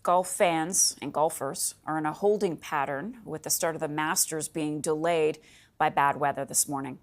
golf fans and golfers are in a holding pattern with the start of the Masters being delayed by bad weather this morning.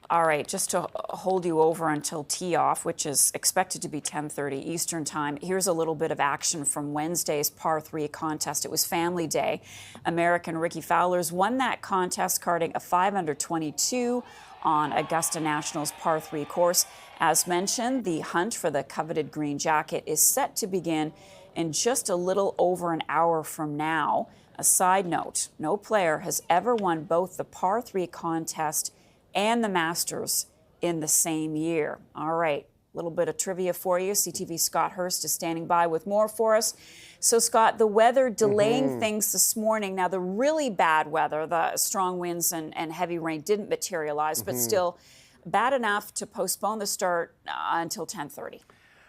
All right, just to hold you over until tee-off, which is expected to be 10:30 Eastern Time, here's a little bit of action from Wednesday's par 3 contest. It was Family Day. American Ricky Fowler's won that contest, carding a 5 under 22 on Augusta National's par 3 course. As mentioned, the hunt for the coveted green jacket is set to begin in just a little over an hour from now. A side note, no player has ever won both the par 3 contest and the Masters in the same year. All right, a little bit of trivia for you. CTV's Scott Hurst is standing by with more for us. So, Scott, the weather delaying things this morning. Now, the really bad weather, the strong winds and heavy rain didn't materialize, but still bad enough to postpone the start until 10:30.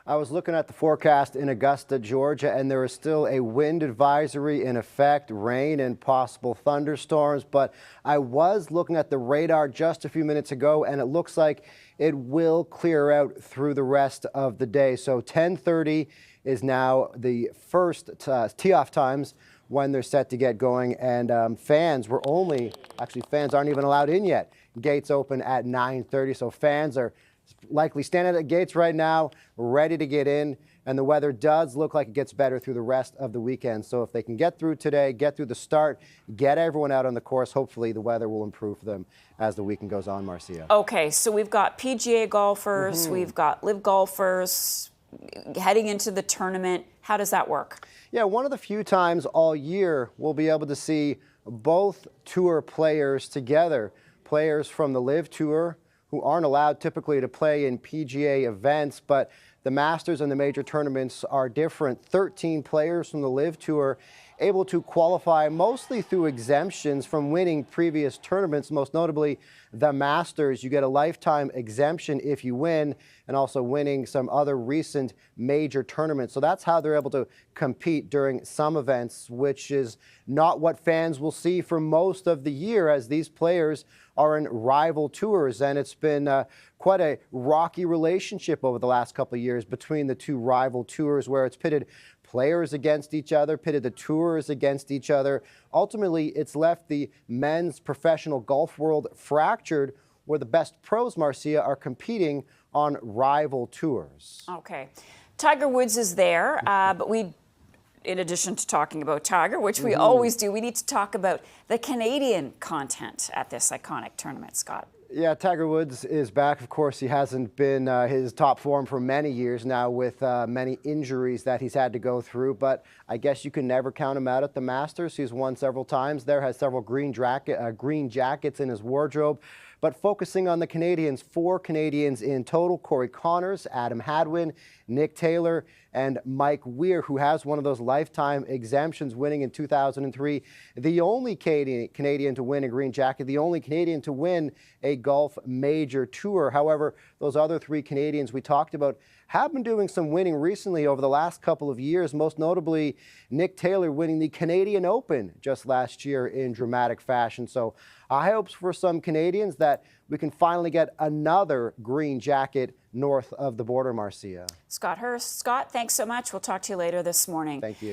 I was looking at the forecast in Augusta, Georgia, and there is still a wind advisory in effect, rain and possible thunderstorms. But I was looking at the radar just a few minutes ago, and it looks like it will clear out through the rest of the day. So 10:30 is now the first tee-off times when they're set to get going. And fans aren't even allowed in yet. Gates open at 9:30, so fans are likely standing at the gates right now, ready to get in, and the weather does look like it gets better through the rest of the weekend. So if they can get through today, get through the start, get everyone out on the course, hopefully the weather will improve for them as the weekend goes on, Marcia. Okay, so we've got PGA golfers, we've got live golfers heading into the tournament. How does that work? Yeah, one of the few times all year we'll be able to see both tour players together, players from the live tour who aren't allowed typically to play in PGA events, but the Masters and the major tournaments are different. 13 players from the live tour able to qualify mostly through exemptions from winning previous tournaments, most notably the Masters. You get a lifetime exemption if you win, and also winning some other recent major tournaments. So that's how they're able to compete during some events, which is not what fans will see for most of the year, as these players are in rival tours. And it's been quite a rocky relationship over the last couple of years between the two rival tours, where it's pitted players against each other, pitted the tours against each other. Ultimately, it's left the men's professional golf world fractured, where the best pros, Marcia, are competing on rival tours. Okay. Tiger Woods is there, but in addition to talking about Tiger, which we always do, we need to talk about the Canadian content at this iconic tournament, Scott. Yeah, Tiger Woods is back. Of course, he hasn't been his top form for many years now, with many injuries that he's had to go through. But I guess you can never count him out at the Masters. He's won several times there, has several green jackets in his wardrobe. But focusing on the Canadians, 4 Canadians in total: Corey Connors, Adam Hadwin, Nick Taylor, and Mike Weir, who has one of those lifetime exemptions, winning in 2003. The only Canadian to win a green jacket, the only Canadian to win a golf major tour. However, those other 3 Canadians we talked about have been doing some winning recently over the last couple of years, most notably Nick Taylor winning the Canadian Open just last year in dramatic fashion. So high hopes for some Canadians that we can finally get another green jacket north of the border, Marcia. Scott Hurst. Scott, thanks so much. We'll talk to you later this morning. Thank you.